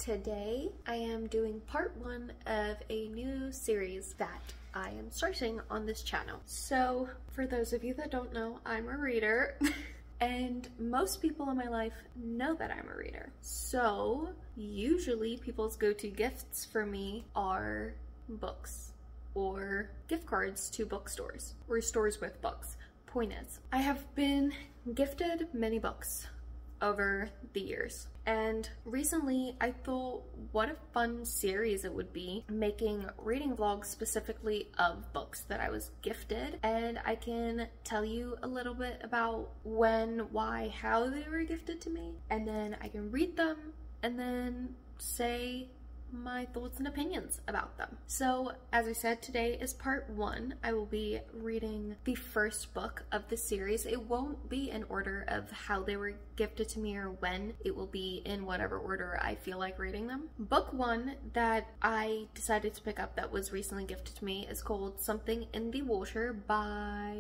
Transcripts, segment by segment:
Today I am doing part 1 of a new series that I am starting on this channel. So for those of you that don't know, I'm a reader and most people in my life know that I'm a reader. So usually people's go-to gifts for me are books or gift cards to bookstores or stores with books. Point is, I have been gifted many books over the years, and recently I thought what a fun series it would be making reading vlogs specifically of books that I was gifted, and I can tell you a little bit about when, why, how they were gifted to me, and then I can read them and then say my thoughts and opinions about them. So as I said, today is part 1. I will be reading the first book of the series. It won't be in order of how they were gifted to me or when. It will be in whatever order I feel like reading them. Book 1 that I decided to pick up that was recently gifted to me is called Something in the Water by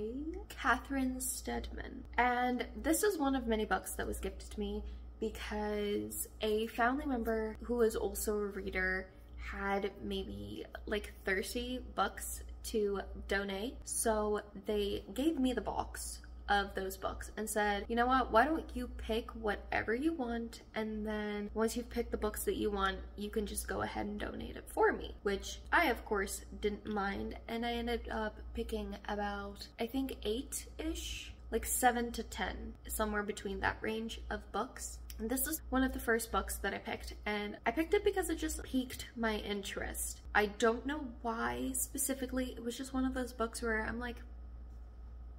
Steadman. And this is one of many books that was gifted to me because a family member who is also a reader had maybe like 30 books to donate. So they gave me the box of those books and said, you know what, why don't you pick whatever you want, and then once you've picked the books that you want, you can just go ahead and donate it for me, which I of course didn't mind, and I ended up picking about, I think 8-ish, like 7 to 10, somewhere between that range of books. And this is one of the first books that I picked, and I picked it because it just piqued my interest. I don't know why specifically, it was just one of those books where I'm like,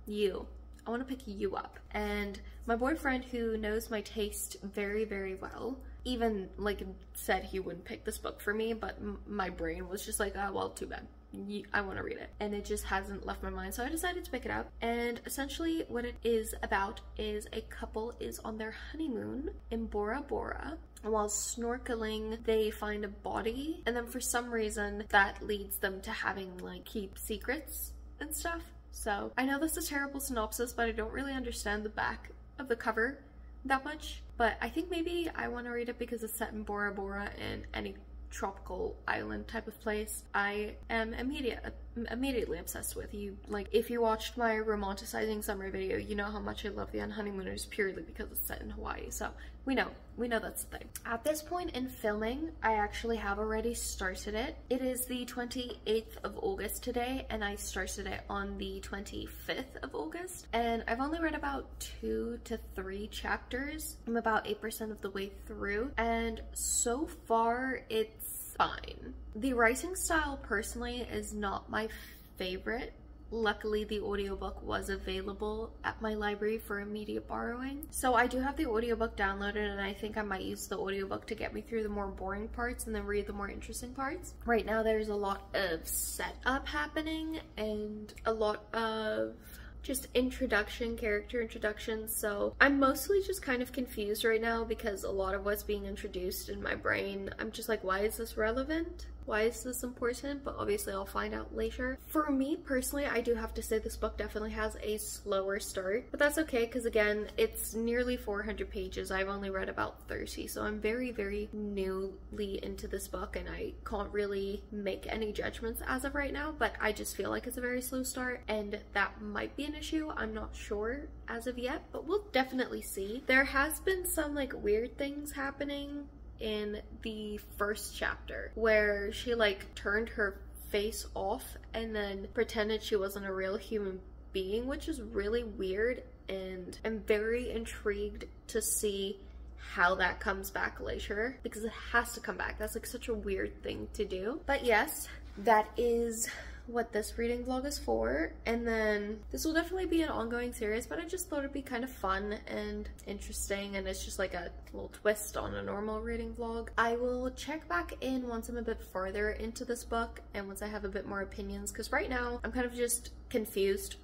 I want to pick you up. And my boyfriend, who knows my taste very, very well, even like said he wouldn't pick this book for me, but my brain was just like, oh well, too bad. I want to read it, and it just hasn't left my mind, so I decided to pick it up. And essentially what it is about is a couple is on their honeymoon in BoraBora, and while snorkeling they find a body, and then for some reason that leads them to having like keep secrets and stuff. So I know this is a terrible synopsis, but I don't really understand the back of the cover that much, but I think maybe I want to read it because it's set in BoraBora and any tropical island type of place I am immediately obsessed with. You like, if you watched my romanticizing summer video, you know how much I love The Honeymooners purely because it's set in Hawaii, so we know that's the thing. At this point in filming, I actually have already started it. It is the 28th of August today, and I started it on the 25th of August, and I've only read about 2 to 3 chapters. I'm about 8% of the way through, and so far it's fine. The writing style personally is not my favorite. Luckily, the audiobook was available at my library for immediate borrowing. So I do have the audiobook downloaded, and I think I might use the audiobook to get me through the more boring parts and then read the more interesting parts. Right now there's a lot of setup happening and a lot of just character introductions, so I'm mostly just kind of confused right now because a lot of what's being introduced in my brain, I'm just like, why is this relevant? Why is this important? But obviously I'll find out later. For me personally, I do have to say this book definitely has a slower start, but that's okay because again, it's nearly 400 pages. I've only read about 30, so I'm very, very newly into this book and I can't really make any judgments as of right now, but I just feel like it's a very slow start, and that might be an issue. I'm not sure as of yet, but we'll definitely see. There has been some like weird things happening in the first chapter where she like turned her face off and then pretended she wasn't a real human being, which is really weird, and I'm very intrigued to see how that comes back later because it has to come back. That's like such a weird thing to do. But yes, that is what this reading vlog is for, and then this will definitely be an ongoing series, but I just thought it'd be kind of fun and interesting, and it's just like a little twist on a normal reading vlog. I will check back in once I'm a bit further into this book and once I have a bit more opinions, because right now I'm kind of just confused.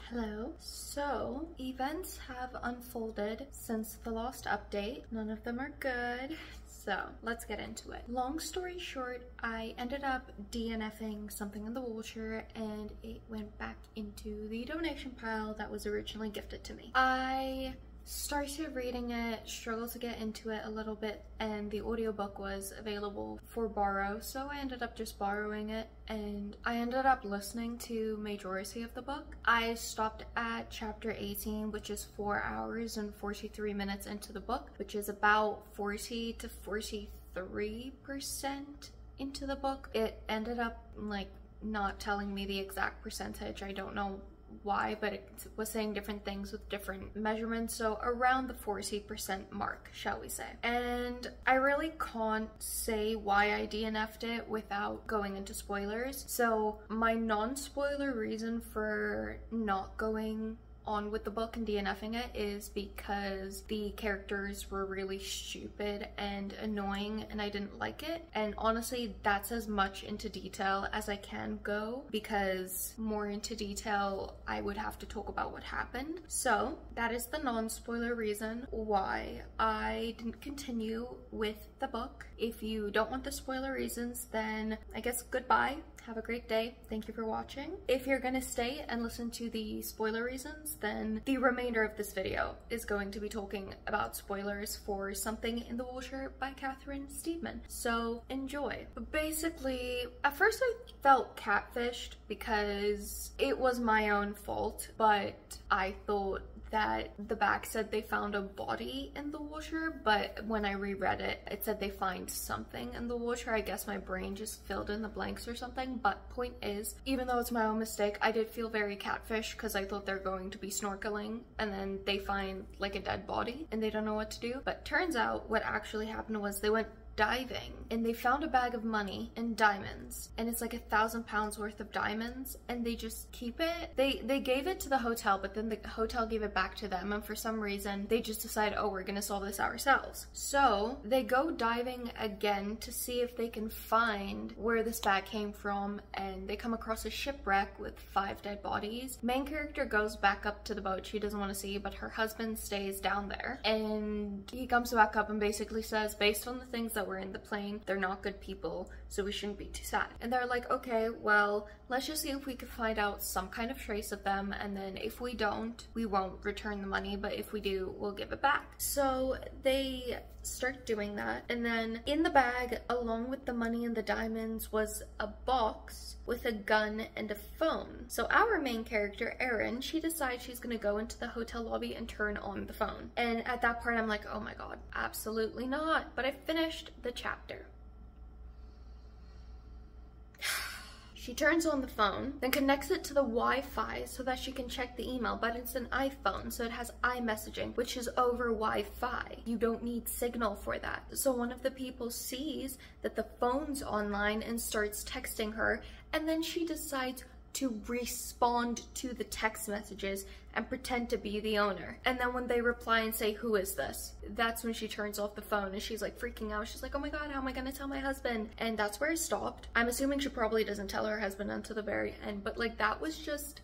Hello. So, events have unfolded since the last update. None of them are good. So, let's get into it. Long story short, I ended up DNFing something in the Vulture and it went back into the donation pile that was originally gifted to me. I started reading it, struggled to get into it a little bit, and the audiobook was available for borrow, so I ended up just borrowing it, and I ended up listening to majority of the book. I stopped at chapter 18, which is 4 hours and 43 minutes into the book, which is about 40 to 43% into the book. It ended up like not telling me the exact percentage. I don't know why, but it was saying different things with different measurements, so around the 40% mark, shall we say. And I really can't say why I DNF'd it without going into spoilers. So my non-spoiler reason for not going on with the book and DNFing it is because the characters were really stupid and annoying and I didn't like it. And honestly, that's as much into detail as I can go, because more into detail I would have to talk about what happened. So that is the non-spoiler reason why I didn't continue with the book. If you don't want the spoiler reasons, then I guess goodbye. Have a great day. Thank you for watching. If you're gonna stay and listen to the spoiler reasons, then the remainder of this video is going to be talking about spoilers for Something in the Vulture by Steadman. So enjoy. But basically, at first I felt catfished because it was my own fault, but I thought that the back said they found a body in the Vulture, but when I reread it, it said they find something in the Vulture. I guess my brain just filled in the blanks or something, but point is, even though it's my own mistake, I did feel very catfish because I thought they're going to be snorkeling and then they find like a dead body and they don't know what to do. But turns out what actually happened was they went diving and they found a bag of money and diamonds, and it's like £1,000 worth of diamonds, and they just keep it. They gave it to the hotel, but then the hotel gave it back to them, and for some reason they just decide, oh, we're gonna solve this ourselves. So they go diving again to see if they can find where this bag came from, and they come across a shipwreck with 5 dead bodies. Main character goes back up to the boat she doesn't want to see, but her husband stays down there, and he comes back up and basically says, based on the things that were in the plane, they're not good people, so we shouldn't be too sad. And they're like, okay, well, let's just see if we can find out some kind of trace of them, and then if we don't, we won't return the money, but if we do, we'll give it back. So they start doing that, and then in the bag, along with the money and the diamonds, was a box with a gun and a phone. So our main character, Erin, she decides she's gonna go into the hotel lobby and turn on the phone. And at that part, I'm like, oh my god, absolutely not. But I finished the chapter. She turns on the phone, then connects it to the Wi-Fi so that she can check the email, but it's an iPhone, so it has iMessaging, which is over Wi-Fi. You don't need signal for that. So one of the people sees that the phone's online and starts texting her, and then she decides to respond to the text messages and pretend to be the owner. And then when they reply and say, who is this? That's when she turns off the phone and she's like freaking out. She's like, oh my god, how am I gonna tell my husband? And that's where it stopped. I'm assuming she probably doesn't tell her husband until the very end, but like that was just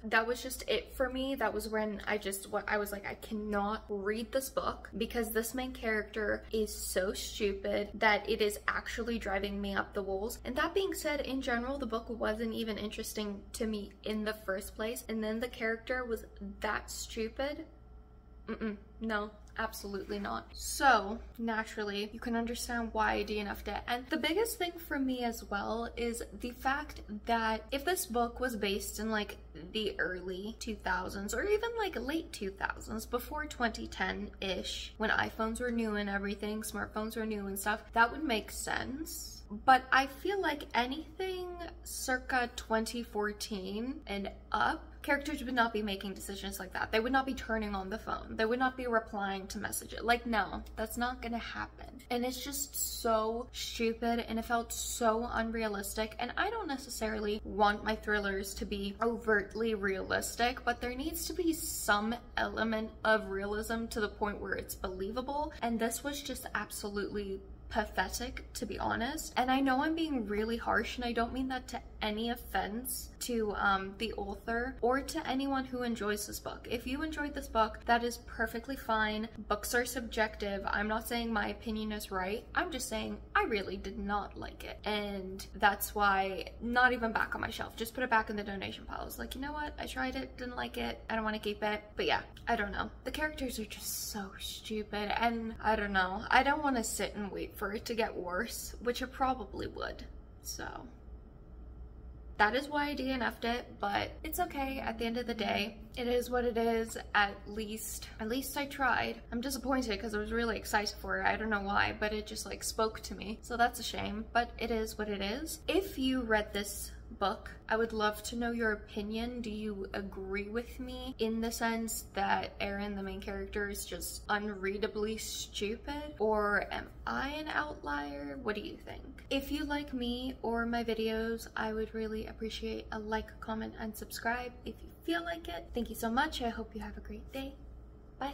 it for me. That was when I was like, I cannot read this book because this main character is so stupid that it is actually driving me up the walls. And that being said, in general, the book wasn't even interesting to me in the first place, and then the character was that stupid. No, absolutely not. So naturally you can understand why I DNF'd it. And the biggest thing for me as well is the fact that if this book was based in like the early 2000s or even like late 2000s, before 2010-ish, when iPhones were new and everything, smartphones were new and stuff, that would make sense. But I feel like anything circa 2014 and up, characters would not be making decisions like that. They would not be turning on the phone. They would not be replying to messages. Like, no, that's not gonna happen. And it's just so stupid, and it felt so unrealistic. And I don't necessarily want my thrillers to be overtly realistic, but there needs to be some element of realism to the point where it's believable. And this was just absolutely pathetic, to be honest. And I know I'm being really harsh, and I don't mean that to any offense to the author or to anyone who enjoys this book. If you enjoyed this book, that is perfectly fine. Books are subjective. I'm not saying my opinion is right. I'm just saying I really did not like it. And that's why, not even back on my shelf, just put it back in the donation pile. I was like, you know what? I tried it, didn't like it. I don't want to keep it. But yeah, I don't know. The characters are just so stupid, and I don't know. I don't want to sit and wait for it to get worse, which it probably would. So that is why I DNF'd it, but it's okay. At the end of the day, it is what it is. At least I tried. I'm disappointed because I was really excited for it. I don't know why, but it just like spoke to me. So that's a shame, but it is what it is. If you read this book, I would love to know your opinion. Do you agree with me in the sense that Aaron, the main character, is just unreadably stupid? Or am I an outlier? What do you think? If you like me or my videos, I would really appreciate a like, comment, and subscribe if you feel like it. Thank you so much. I hope you have a great day. Bye.